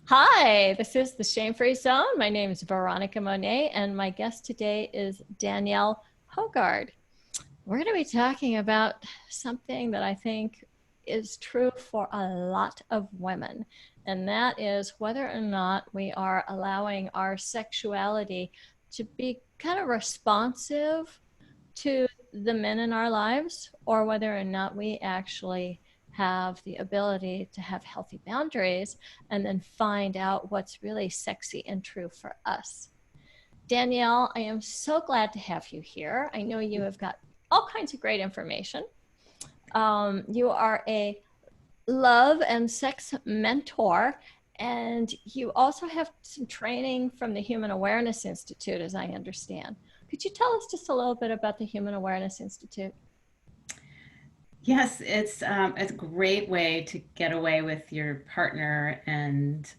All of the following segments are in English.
Hi, this is the Shame-Free Zone. My name is Veronica Monet, and my guest today is Danielle Hougard. We're going to be talking about something that I think is true for a lot of women, and that is whether or not we are allowing our sexuality to be kind of responsive to the men in our lives, or whether or not we actually have the ability to have healthy boundaries and then find out what's really sexy and true for us. Danielle, I am so glad to have you here. I know you have got all kinds of great information. You are a love and sex mentor, and you also have some training from the Human Awareness Institute, as I understand. Could you tell us just a little bit about the Human Awareness Institute? Yes, it's a great way to get away with your partner and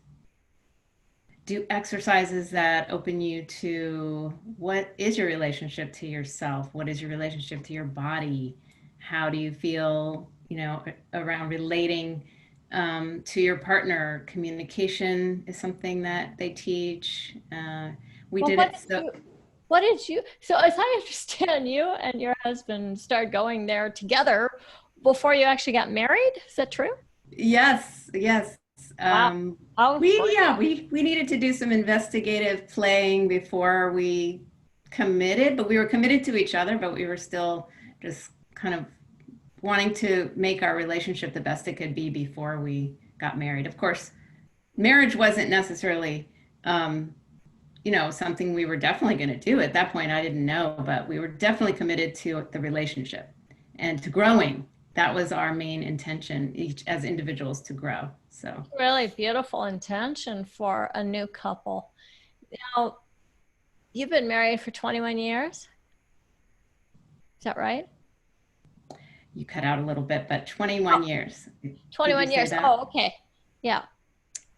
do exercises that open you to what is your relationship to yourself? What is your relationship to your body? How do you feel, around relating to your partner? Communication is something that they teach. We Well, did it so. so as I understand, you and your husband started going there together before you actually got married. Is that true? Yes, yes. Wow. How Yeah, exciting. we needed to do some investigative playing before we committed, but we were committed to each other, but we were still just kind of wanting to make our relationship the best it could be before we got married. Of course, marriage wasn't necessarily, something we were definitely going to do. At that point, I didn't know, but we were definitely committed to the relationship and to growing. That was our main intention, each as individuals to grow. So. Really beautiful intention for a new couple. Now, you've been married for 21 years. Is that right? You cut out a little bit, but Oh, 21 years. Did you 21 say years. that? Oh, okay. Yeah.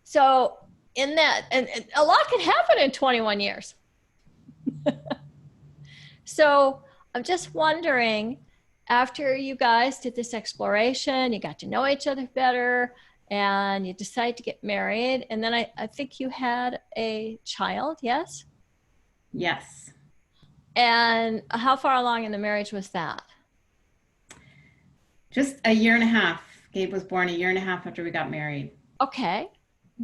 So in that, and a lot can happen in 21 years. So I'm just wondering, after you guys did this exploration, you got to know each other better, and you decided to get married, and then I think you had a child, yes? Yes. And how far along in the marriage was that? Just a year and a half. Gabe was born a year and a half after we got married. Okay.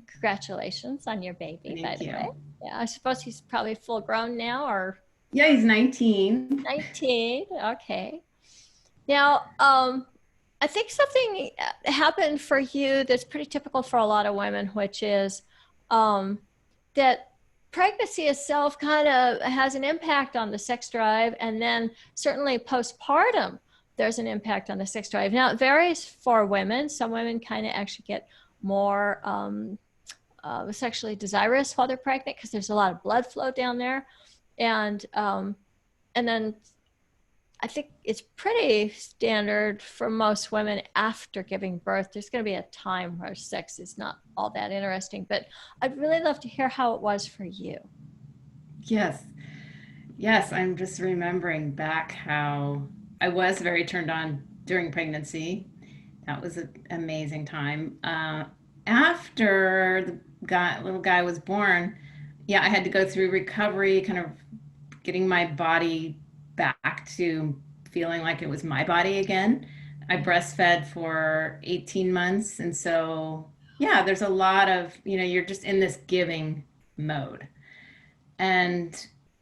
Congratulations on your baby, by Thank the way. you. Yeah, I suppose he's probably full grown now or Yeah, he's 19. 19. Okay. Now, I think something happened for you that's pretty typical for a lot of women, which is um, that pregnancy itself kind of has an impact on the sex drive, and then certainly postpartum, there's an impact on the sex drive. Now, it varies for women. Some women kind of actually get more sexually desirous while they're pregnant because there's a lot of blood flow down there, and and then I think it's pretty standard for most women after giving birth. There's going to be a time where sex is not all that interesting, but I'd really love to hear how it was for you. Yes. Yes, I'm just remembering back how I was very turned on during pregnancy. That was an amazing time. After little guy was born, yeah, I had to go through recovery, kind of getting my body back to feeling like it was my body again. I breastfed for 18 months. And so, yeah, there's a lot of, you're just in this giving mode. And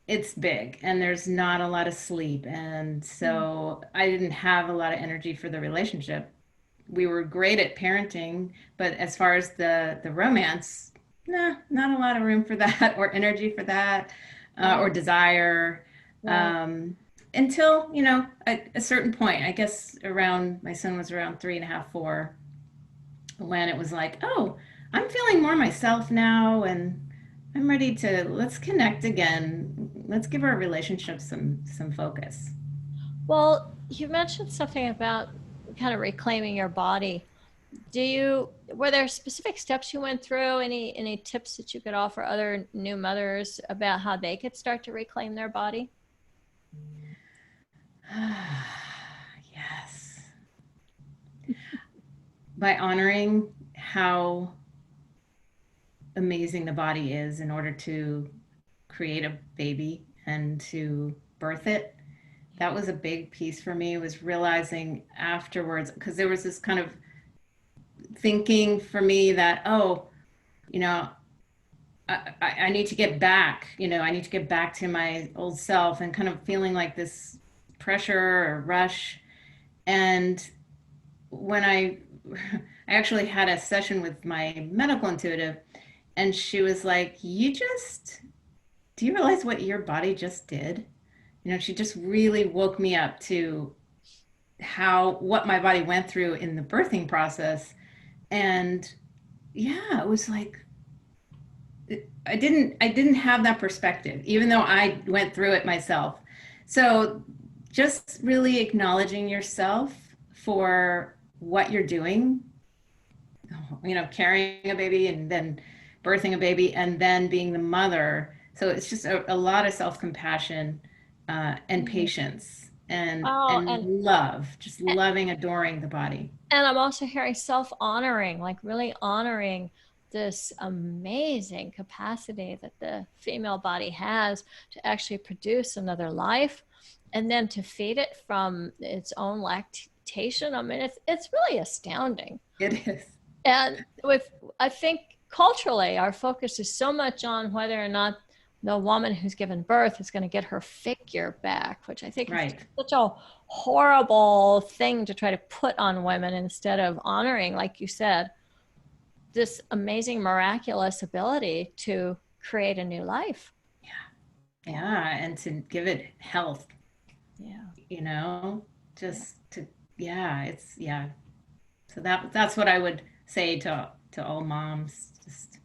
it's big, and there's not a lot of sleep. And so I didn't have a lot of energy for the relationship. We were great at parenting, but as far as the romance, nah, not a lot of room for that or energy for that Right, or desire right. um, until at a certain point. I guess around my son was around 3.5, 4, when it was like, oh, I'm feeling more myself now, and I'm ready to let's connect again. Let's give our relationship some focus. Well, you mentioned something about kind of reclaiming your body. Were there specific steps you went through? Any tips that you could offer other new mothers about how they could start to reclaim their body? Yes. By honoring how amazing the body is in order to create a baby and to birth it. That was a big piece for me, was realizing afterwards, because there was this kind of thinking for me that, oh, you know, I need to get back, I need to get back to my old self, and kind of feeling like this pressure or rush. And when I actually had a session with my medical intuitive, and she was like, do you realize what your body just did? She just really woke me up to what my body went through in the birthing process. And yeah, it was like, I didn't have that perspective, even though I went through it myself. So just really acknowledging yourself for what you're doing, carrying a baby and then birthing a baby and then being the mother. So it's just a lot of self-compassion and patience Oh, and love, just loving, adoring the body. and I'm also hearing self-honoring, like really honoring this amazing capacity that the female body has to actually produce another life, and then to feed it from its own lactation. I mean, it's really astounding. It is. And with, I think culturally, our focus is so much on whether or not the woman who's given birth is going to get her figure back, which I think is Right. such a horrible thing to try to put on women, instead of honoring, like you said, this amazing, miraculous ability to create a new life. Yeah. And to give it health, Yeah. you know, just to, yeah, yeah. So that's what I would say to all moms. Just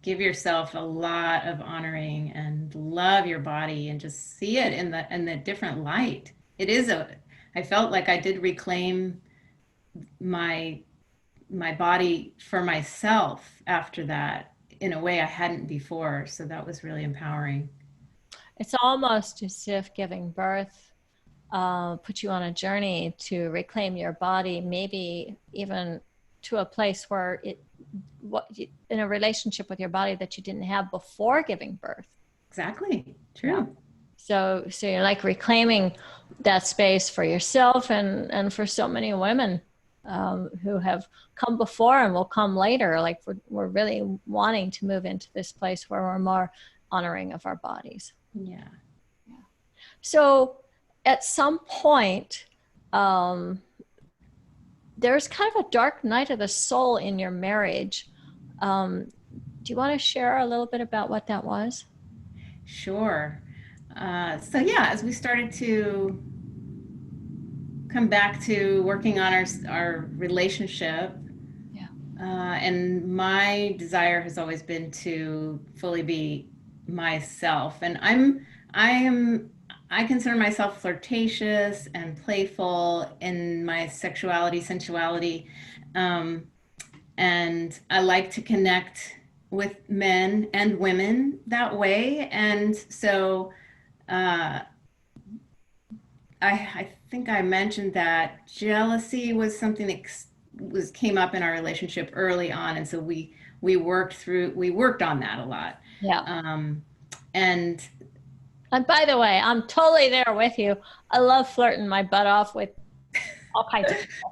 give yourself a lot of honoring and love your body, and just see it in the different light. I felt like I did reclaim my my body for myself after that, in a way I hadn't before. So that was really empowering. It's almost as if giving birth put you on a journey to reclaim your body, maybe even to a place where in a relationship with your body that you didn't have before giving birth. Exactly. Yeah. True. So you're like reclaiming that space for yourself, and for so many women who have come before and will come later. Like we're really wanting to move into this place where we're more honoring of our bodies. Yeah. So at some point, um, there's kind of a dark night of the soul in your marriage. Do you want to share a little bit about what that was? Sure. So yeah, as we started to come back to working on our relationship, Yeah. and my desire has always been to fully be myself. And I consider myself flirtatious and playful in my sexuality, sensuality. Um, and I like to connect with men and women that way. And so uh, I think I mentioned that jealousy was something that came up in our relationship early on, and so we worked on that a lot. Yeah. Um, and And by the way, I'm totally there with you. I love flirting my butt off with all kinds of people.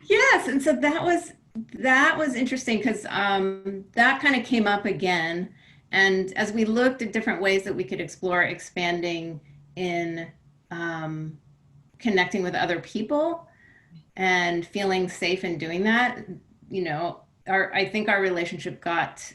yes, and so that was interesting, because that kind of came up again, and as we looked at different ways that we could explore expanding in um, connecting with other people and feeling safe in doing that, I think our relationship got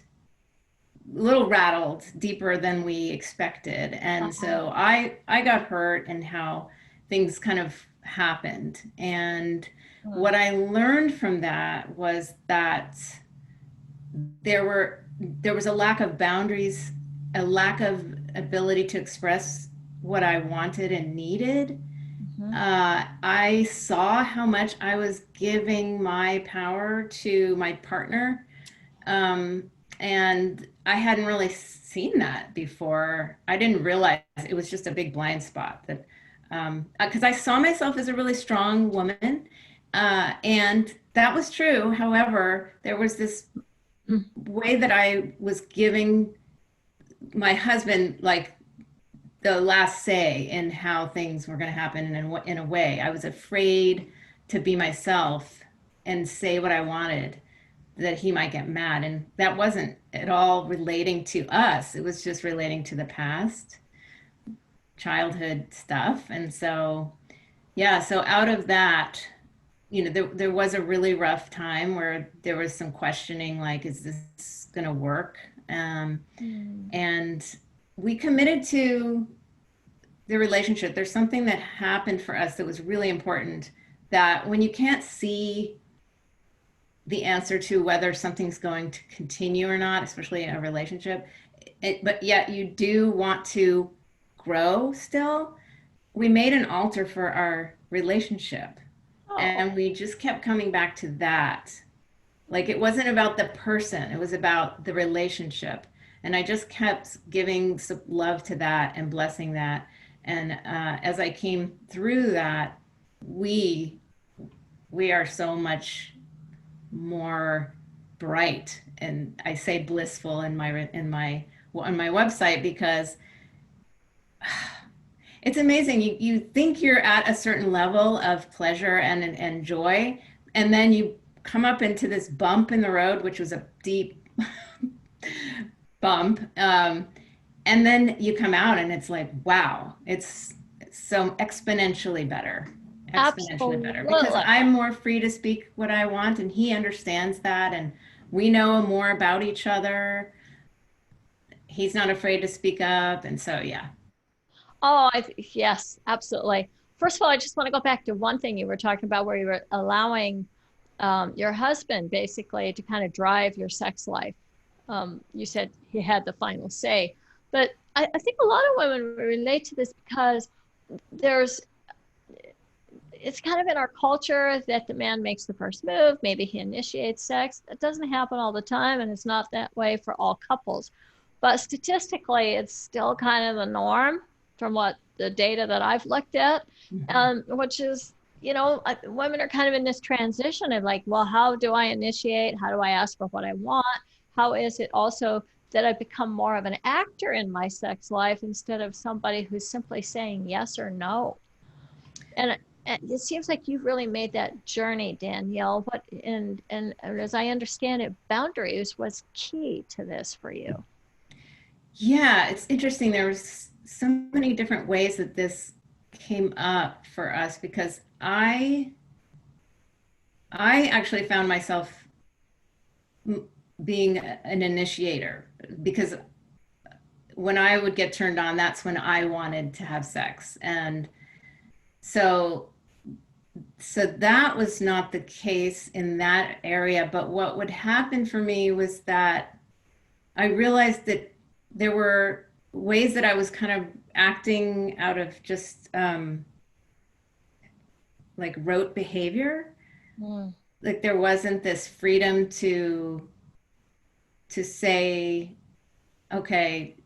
a little rattled deeper than we expected. And Uh-huh. so I got hurt in how things kind of happened. And Mm. what I learned from that was that there was a lack of boundaries, a lack of ability to express what I wanted and needed. Mhm. I saw how much I was giving my power to my partner. Um, and I hadn't really seen that before. I didn't realize it was just a big blind spot, that because I saw myself as a really strong woman, and that was true. However, there was this way that I was giving my husband like the last say in how things were going to happen in a way. I was afraid to be myself and say what I wanted, that he might get mad. And that wasn't at all relating to us. It was just relating to the past, childhood stuff. And so, yeah, so out of that, there was a really rough time where there was some questioning, like, is this going to work? Mm. And we committed to the relationship. There's something that happened for us that was really important, that when you can't see the answer to whether something's going to continue or not, especially in a relationship, but yet you do want to grow still, we made an altar for our relationship. Oh, And we just kept coming back to that. Like it wasn't about the person, it was about the relationship. And I just kept giving some love to that and blessing that. And as I came through that, we we are so much more bright, and I say blissful in my on my website, because it's amazing. You think you're at a certain level of pleasure and joy, and then you come up into this bump in the road, which was a deep bump, and then you come out and it's like, wow, it's so exponentially better, because absolutely. I'm more free to speak what I want, and he understands that, and we know more about each other. He's not afraid to speak up, and so yeah. Oh, yes, absolutely. First of all, I just want to go back to one thing you were talking about where you were allowing your husband basically to kind of drive your sex life. You said he had the final say, but I think a lot of women relate to this because there's it's kind of in our culture that the man makes the first move. Maybe he initiates sex. It doesn't happen all the time, and it's not that way for all couples. But statistically, it's still kind of the norm from what the data that I've looked at, Mhm. which is, women are kind of in this transition of like, well, how do I initiate? How do I ask for what I want? How is it also that I become more of an actor in my sex life instead of somebody who's simply saying yes or no? And it seems like you've really made that journey, Danielle. What and as I understand it, boundaries was key to this for you. Yeah, it's interesting. There was so many different ways that this came up for us, because I actually found myself being an initiator, because when I would get turned on, that's when I wanted to have sex. And so that was not the case in that area. But what would happen for me was that I realized that there were ways that I was kind of acting out of just like rote behavior. Mm, Like there wasn't this freedom to say, okay,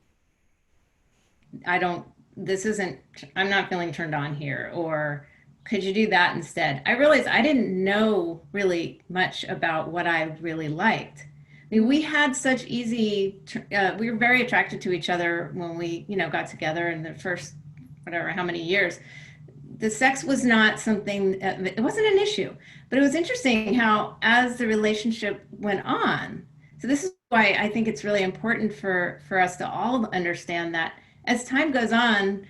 I don't, this isn't, I'm not feeling turned on here, or could you do that instead? I realized I didn't know really much about what I really liked. I mean, mm, we had such easy, we were very attracted to each other when we, got together in the first, whatever, how many years. The sex was not something, it wasn't an issue, but it was interesting how, as the relationship went on, so this is why I think it's really important for us to all understand that as time goes on,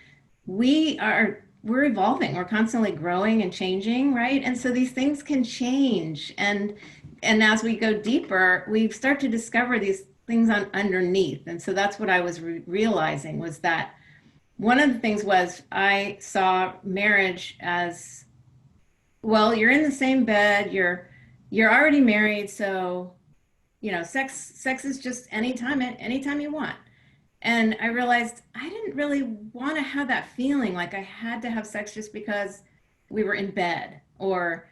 we're evolving, we're constantly growing and changing, right? And so these things can change, and as we go deeper, we start to discover these things on underneath. And so that's what I was realizing, was that one of the things was I saw marriage as, well, you're in the same bed, you're already married, so sex is just anytime you want. And I realized I didn't really want to have that feeling like I had to have sex just because we were in bed, or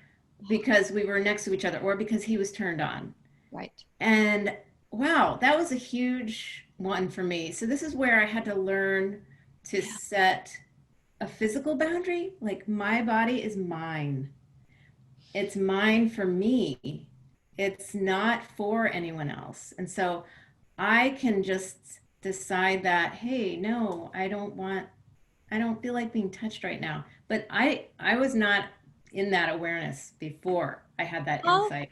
because we were next to each other, or because he was turned on. right. And wow, that was a huge one for me. So this is where I had to learn to Yeah. set a physical boundary. Like, my body is mine. It's mine for me. it's not for anyone else. And so I can just decide that, hey, no, I don't feel like being touched right now. But I was not in that awareness before I had that How insight.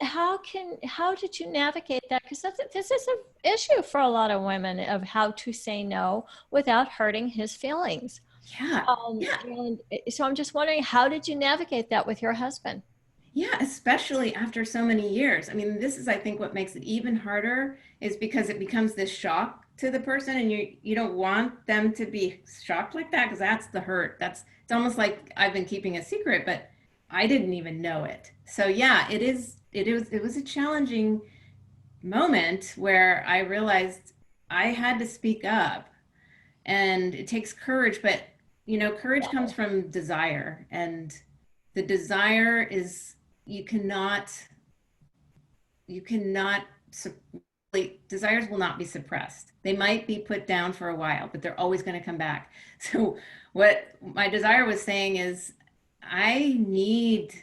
how did you navigate that? Because this is an issue for a lot of women of how to say no without hurting his feelings. Yeah. Yeah. And so I'm just wondering, how did you navigate that with your husband? Yeah, especially after so many years. I mean, this is, I think, what makes it even harder is because it becomes this shock to the person, and you don't want them to be shocked like that because that's the hurt. That's it's almost like I've been keeping a secret, but I didn't even know it. So yeah, it was a challenging moment where I realized I had to speak up, and it takes courage, but courage comes from desire, and the desire is you cannot you cannot desires will not be suppressed. They might be put down for a while, but they're always going to come back. So what my desire was saying is I need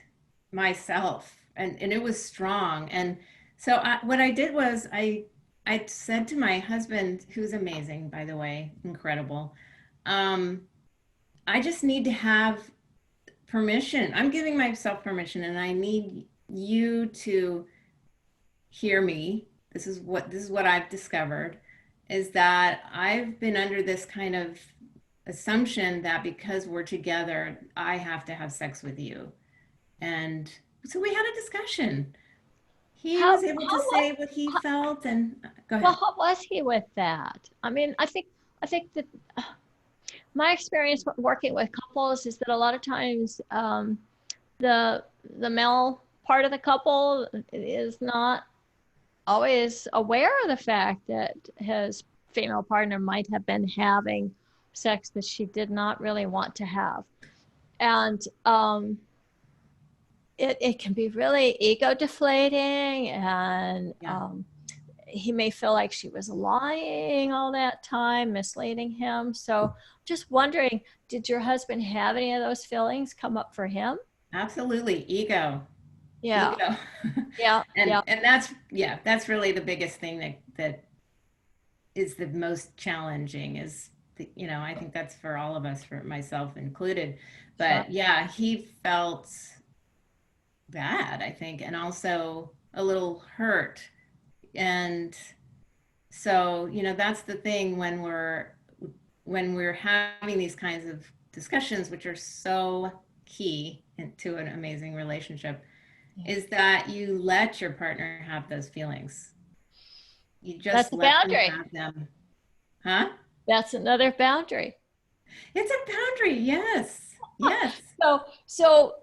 myself, and it was strong. And so what I did was I said to my husband, who's amazing, by the way, incredible. um, I just need to have permission. I'm giving myself permission, and I need you to hear me. This is what I've discovered is that I've been under this kind of assumption that because we're together, I have to have sex with you. And so we had a discussion. He How was able to how was say what he how, felt, and go well, ahead. how was he with that? I mean, I think that my experience working with couples is that a lot of times the the male part of the couple is not always aware of the fact that his female partner might have been having sex that she did not really want to have. And it can be really ego deflating. And Yeah, he may feel like she was lying all that time, misleading him. So just wondering, did your husband have any of those feelings come up for him? absolutely. Yeah, Ego. yeah, yeah. And that's, yeah, that's really the biggest thing that is the most challenging is I think that's for all of us, for myself included. Sure. But yeah, he felt bad, I think, and also a little hurt. And so that's the thing when we're having these kinds of discussions, which are so key to an amazing relationship, Yeah. is that you let your partner have those feelings. You That's just a let them boundary. have them. Huh? That's another boundary. It's a boundary. Yes. Yes. So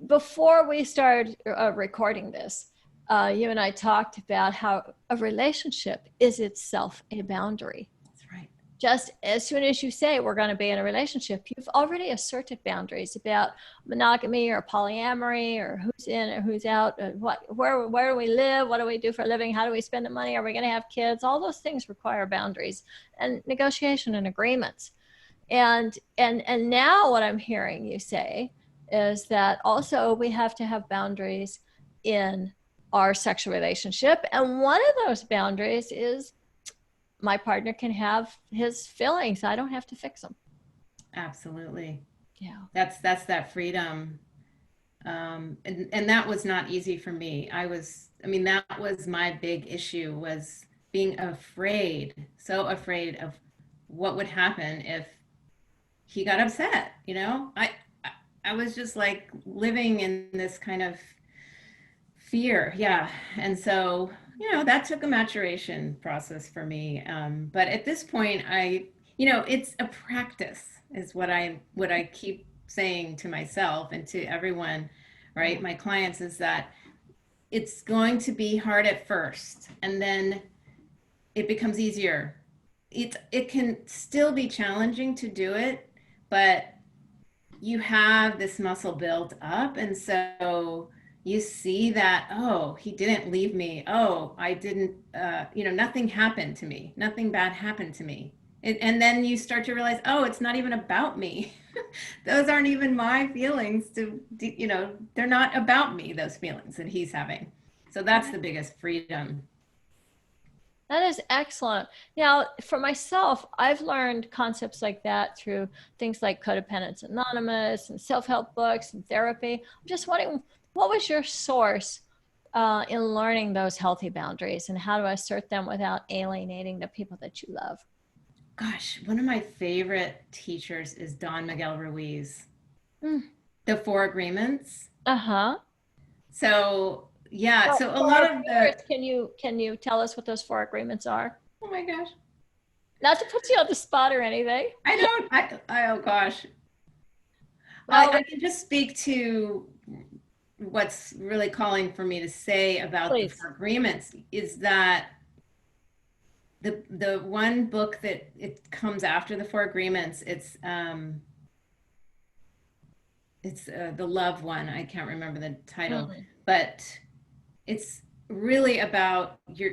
before we started recording this, you and I talked about how a relationship is itself a boundary. That's right. Just as soon as you say we're going to be in a relationship, you've already asserted boundaries about monogamy or polyamory or who's in or who's out, where do we live, what do we do for a living, how do we spend the money, are we going to have kids? All those things require boundaries and negotiation and agreements. And now what I'm hearing you say is that also we have to have boundaries in our sexual relationship, and one of those boundaries is my partner can have his feelings. I don't have to fix them. Absolutely. Yeah. That's that freedom. And that was not easy for me. I mean, that was my big issue, was being afraid, so afraid of what would happen if he got upset, I was just like living in this kind of fear. Yeah. And so, that took a maturation process for me. But at this point, it's a practice is what I keep saying to myself and to everyone, Yeah. right? My clients, is that it's going to be hard at first, and then it becomes easier. It can still be challenging to do it, but you have this muscle built up, and so you see that, oh, he didn't leave me, oh, I didn't, nothing happened to me, nothing bad happened to me. And then you start to realize, oh, it's not even about me. Those aren't even my feelings they're not about me, those feelings that he's having. So that's the biggest freedom. That is excellent. Now, for myself, I've learned concepts like that through things like Codependence Anonymous and self-help books and therapy. I'm just wondering, what was your source in learning those healthy boundaries and how to assert them without alienating the people that you love? Gosh, one of my favorite teachers is Don Miguel Ruiz. Mm. The Four Agreements. Uh-huh. So yeah, So so a for lot our of the, viewers, can you tell us what those four agreements are? oh my gosh, Not to put you on the spot or anything. I don't, oh gosh, Well, I can just speak to what's really calling for me to say about the please. Four Agreements is that the one book that it comes after the Four Agreements, it's the love one. I can't remember the title, Mm. but it's really about your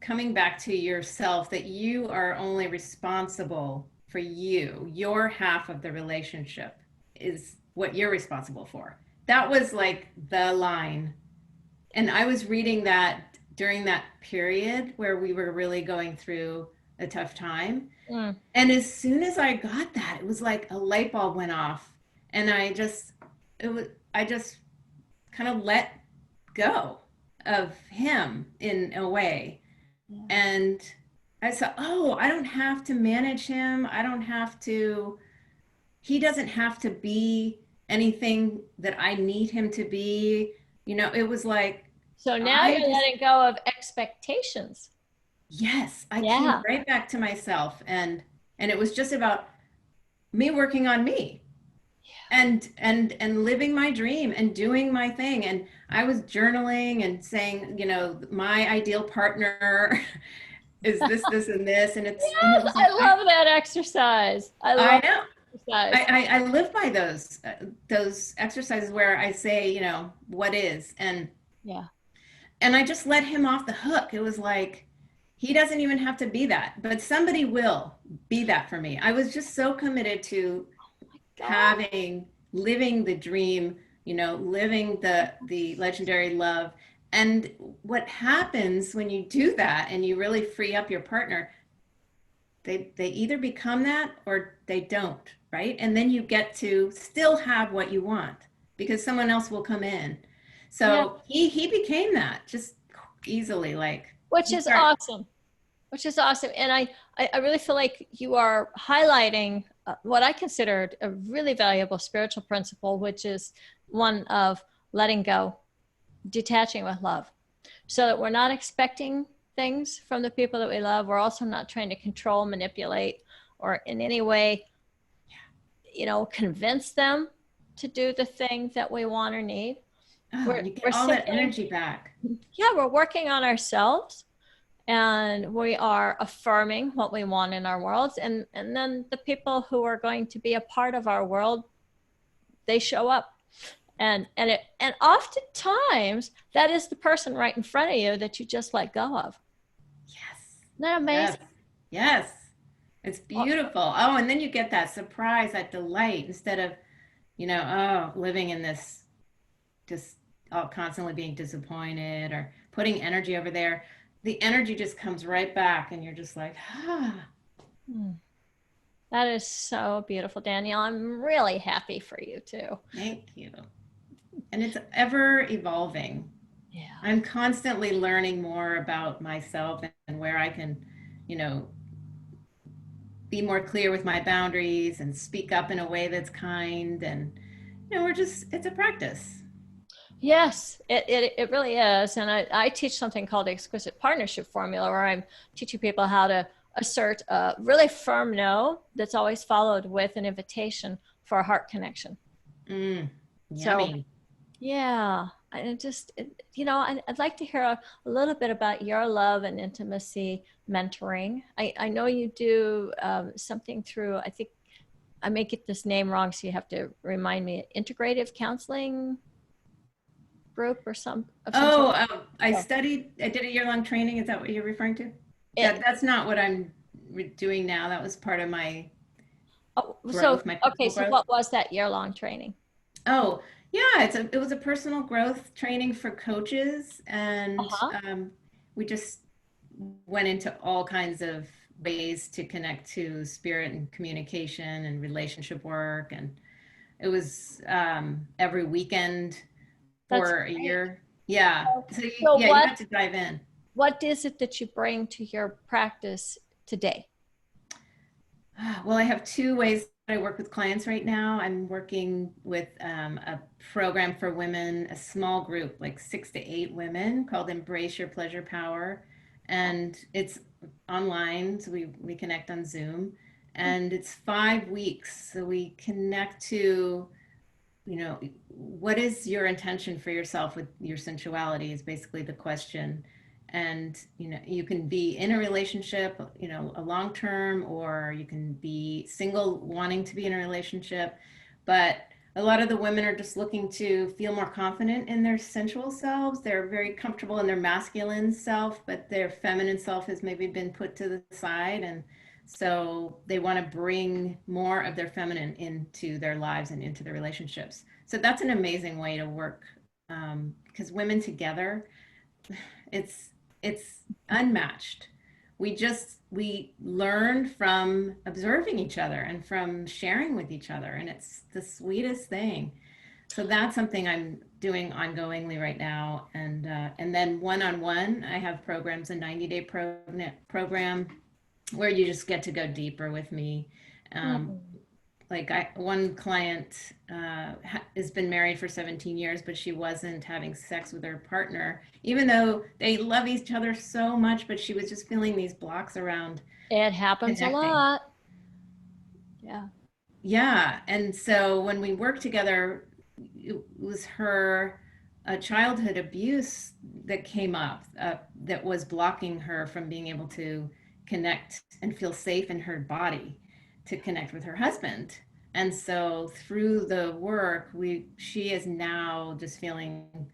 coming back to yourself, that you are only responsible for you. Your half of the relationship is what you're responsible for. That was like the line. And I was reading that during that period where we were really going through a tough time. Mm. And as soon as I got that, it was like a light bulb went off. And I just kind of let go of him in a way. Yeah. And I said, oh, I don't have to manage him. I don't have to, he doesn't have to be anything that I need him to be. It was like, So now I you're just, letting go of expectations. yes, I came Yeah. right back to myself. And it was just about me working on me and living my dream and doing my thing. And I was journaling and saying, my ideal partner is this and this, and it Yes, was I like love that exercise. I I love know that exercise. I live by those exercises where I say, what is, Yeah. and I just let him off the hook. It was like he doesn't even have to be that, but somebody will be that for me. I was just so committed to God. living the dream, living the legendary love. And what happens when you do that and you really free up your partner, they either become that or they don't, right? And then you get to still have what you want because someone else will come in. Yeah. So he became that just easily. Like Which you is start, awesome. Which is awesome. And I really feel like you are highlighting what I considered a really valuable spiritual principle, which is one of letting go, detaching with love, so that we're not expecting things from the people that we love. We're also not trying to control, manipulate, or in any way, convince them to do the thing that we want or need. oh, We're, you get we're all that simply, energy back. yeah, we're working on ourselves and we are affirming what we want in our worlds. And then the people who are going to be a part of our world, they show up. And oftentimes that is the person right in front of you that you just let go of. Yes. Isn't that Yes. amazing? Yes. It's beautiful. Oh, and then you get that surprise, that delight instead of, living in this just constantly being disappointed or putting energy over there. The energy just comes right back and you're just like, ah. Hmm. That is so beautiful, Danielle. I'm really happy for you too. Thank you. And it's ever evolving. Yeah. I'm constantly learning more about myself and where I can, you know, be more clear with my boundaries and speak up in a way that's kind. And, it's a practice. Yes, it really is. And I teach something called the Exquisite Partnership Formula, where I'm teaching people how to assert a really firm no that's always followed with an invitation for a heart connection. Mm, So, yummy. yeah, I'd like to hear a little bit about your love and intimacy mentoring. I know you do something through, I think I may get this name wrong, so you have to remind me, integrative counseling group or some sort. Oh, Oh, I did a year-long training. Is that what you're referring to? it, That's not what I'm doing now. That was part of my oh, so growth, my okay, personal so growth. what was that year-long training? Oh, Yeah, it was a personal growth training for coaches, and Uh-huh. we just went into all kinds of ways to connect to spirit and communication and relationship work, and it was every weekend That's for a great. year. Yeah, So, so so yeah, you got to dive in. what is it that you bring to your practice today? Well, I have two ways that I work with clients right now. I'm working with a program for women, a small group, like 6 to 8 women, called Embrace Your Pleasure Power. And it's online, so we connect on Zoom. And it's 5 weeks. So we connect to, what is your intention for yourself with your sensuality is basically the question. And you can be in a relationship, a long term, or you can be single wanting to be in a relationship. But a lot of the women are just looking to feel more confident in their sensual selves. They're very comfortable in their masculine self, but their feminine self has maybe been put to the side. And so they want to bring more of their feminine into their lives and into their relationships. So that's an amazing way to work, because women together, it's it's unmatched. We learn from observing each other and from sharing with each other, and it's the sweetest thing. So that's something I'm doing ongoingly right now, and then one-on-one, I have programs, a 90-day program where you just get to go deeper with me. Um, Mm. like one client has been married for 17 years, but she wasn't having sex with her partner, even though they love each other so much, but she was just feeling these blocks around It happens a connecting. lot. Yeah. Yeah. And so when we worked together, it was her childhood abuse that came up, that was blocking her from being able to connect and feel safe in her body to connect with her husband. And so through the work, she is now just feeling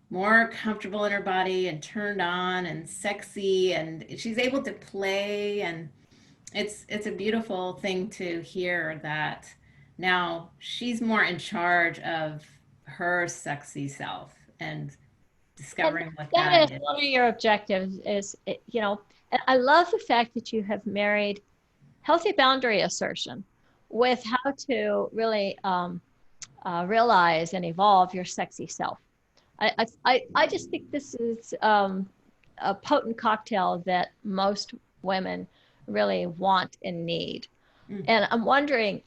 more comfortable in her body and turned on and sexy, and she's able to play, and it's a beautiful thing to hear that now she's more in charge of her sexy self and And discovering what that that is is. one of your objectives is, and I love the fact that you have married healthy boundary assertion with how to really realize and evolve your sexy self. I just think this is a potent cocktail that most women really want and need. Mm. And I'm wondering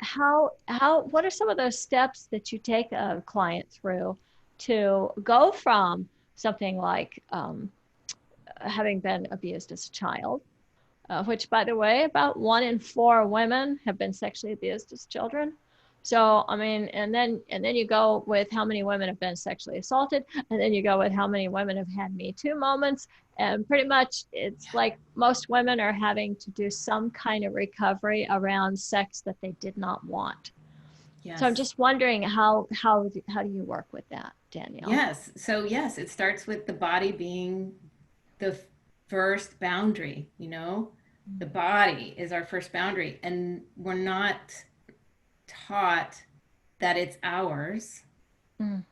what are some of those steps that you take a client through to go from something like having been abused as a child, which, by the way, about 1 in 4 women have been sexually abused as children. So, I mean, and then you go with how many women have been sexually assaulted, and then you go with how many women have had Me Too moments, and pretty much it's like most women are having to do some kind of recovery around sex that they did not want. So I'm Yes. just wondering how do you work with that, Danielle? Yes. So yes, it starts with the body being the first boundary, the body is our first boundary, and we're not taught that it's ours. Mm.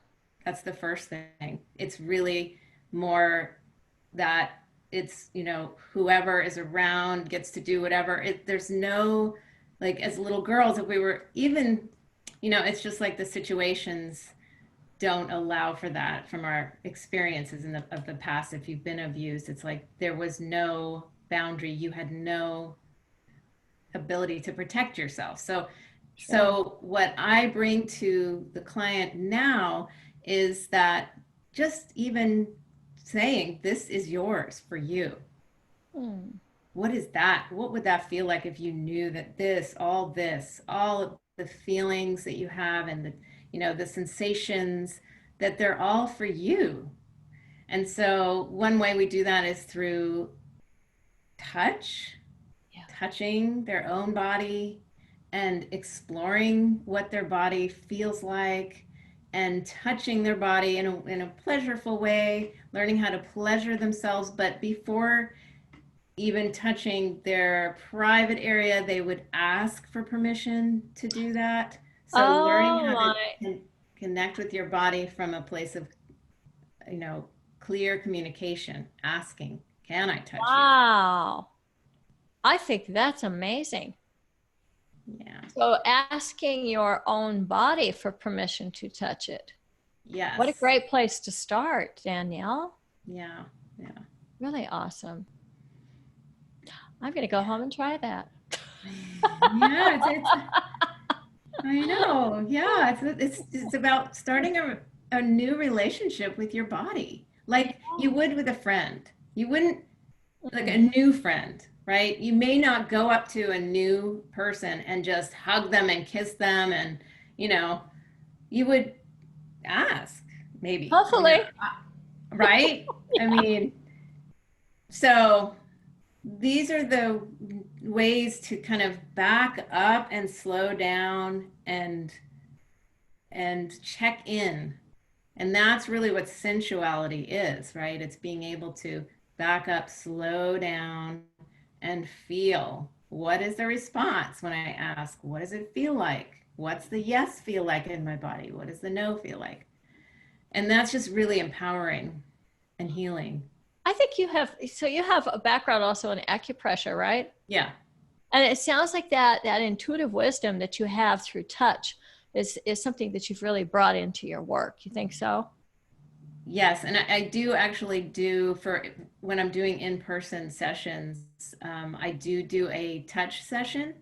That's the first thing. It's really more that it's, whoever is around gets to do whatever. There's no, like, as little girls, if we were even, it's just like the situations don't allow for that from our experiences of the past. If you've been abused, it's like there was no boundary. You had no ability to protect yourself. So, Sure. so what I bring to the client now is that just even saying this is yours for you. Mm. What is that? What would that feel like if you knew that this, all of the feelings that you have and the sensations, that they're all for you. And so one way we do that is through touch, Yeah. touching their own body and exploring what their body feels like and touching their body in a pleasurable way, learning how to pleasure themselves. But before even touching their private area, they would ask for permission to do that. So learning Oh how to my. Connect with your body from a place of, you know, clear communication, asking, can I touch you? Wow. I think that's amazing. Yeah. So asking your own body for permission to touch it. What a Yes. great place to start, Danielle. Yeah. Yeah. Really awesome. I'm going to go home and try that. Yeah. I know. Yeah. It's about starting a new relationship with your body, Yeah. like you would with a friend. You wouldn't, like a Mm. new friend, right? You may not go up to a new person and just hug them and kiss them, and, you know, you would ask, maybe. I mean, Hopefully. right? I mean, so these are the ways to kind of back up and slow down and check in. And that's really what sensuality is, right? It's being able to back up, slow down, and feel. What is the response when I ask, what does it feel like? What's the yes feel like in my body? What does the no feel like? And that's just really empowering and healing. I think you have a background also in acupressure, right? Yeah. And it sounds like that intuitive wisdom that you have through touch is something that you've really brought into your work. You think so? Yes, and I do actually do for when I'm doing in-person sessions, I do a touch session,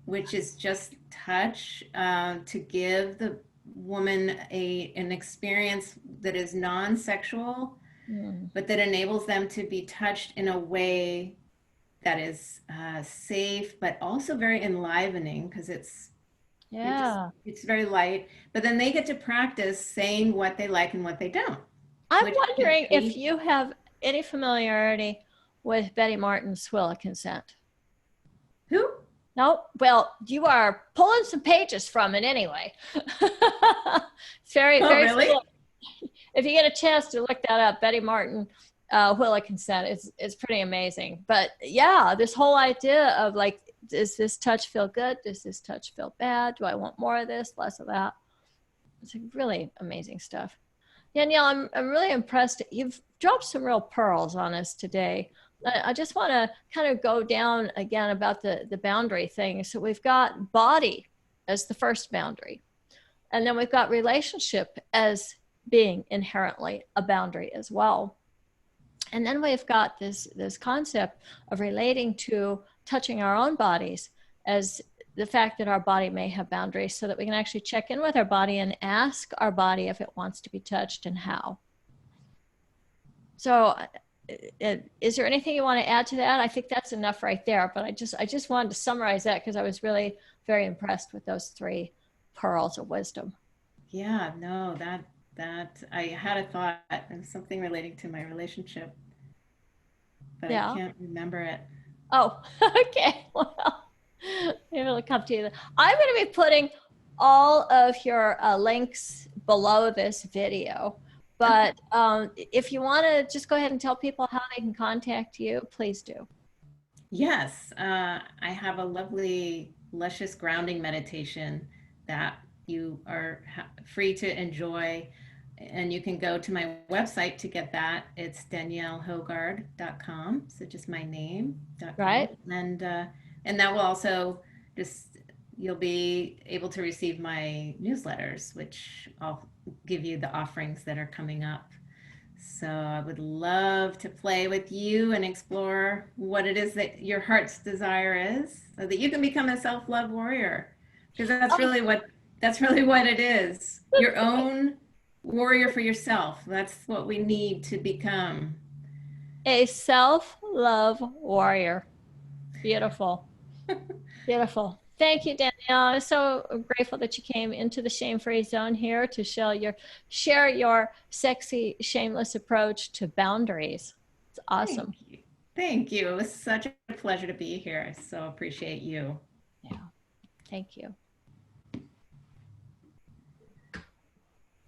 which is just touch to give the woman an experience that is non-sexual, Mm. but that enables them to be touched in a way that is safe, but also very enlivening because Yeah. it's very light. But then they get to practice saying what they like and what they don't, I'm which can wondering if be you have any familiarity with Betty Martin's Will of Consent. who? No? Well, you are pulling some pages from it anyway. It's very, Oh, very really? familiar. If you get a chance to look that up, Betty Martin, Will of Consent, it's pretty amazing. But yeah, this whole idea of like, does this touch feel good? Does this touch feel bad? Do I want more of this, less of that? It's really amazing stuff. Danielle, I'm really impressed. You've dropped some real pearls on us today. I just want to kind of go down again about the boundary thing. So we've got body as the first boundary, and then we've got relationship as being inherently a boundary as well. And then we've got this concept of relating to touching our own bodies as the fact that our body may have boundaries, so that we can actually check in with our body and ask our body if it wants to be touched and how. So is there anything you want to add to that? I think that's enough right there, but I just wanted to summarize that because I was really very impressed with those three pearls of wisdom. Yeah, no, that I had a thought and something relating to my relationship, but I Yeah. can't remember it. Oh, okay. Well, maybe it'll come to you. I'm going to be putting all of your links below this video. Okay. But if you want to just go ahead and tell people how they can contact you, please do. Yes, I have a lovely, luscious grounding meditation that you are free to enjoy. And you can go to my website to get that. It's daniellehougard.com. So just my name.com. Right? And that will also just, you'll be able to receive my newsletters, which I'll give you the offerings that are coming up. So I would love to play with you and explore what it is that your heart's desire is so that you can become a self-love warrior. Because Oh, that's really what it is. Your own warrior for yourself. That's what we need to become. a self love warrior. Beautiful. Beautiful. Thank you, Danielle. I'm so grateful that you came into the shame-free zone here to share your sexy, shameless approach to boundaries. It's Thank awesome. you. Thank you. It was such a pleasure to be here. I so appreciate you. Yeah. Thank you.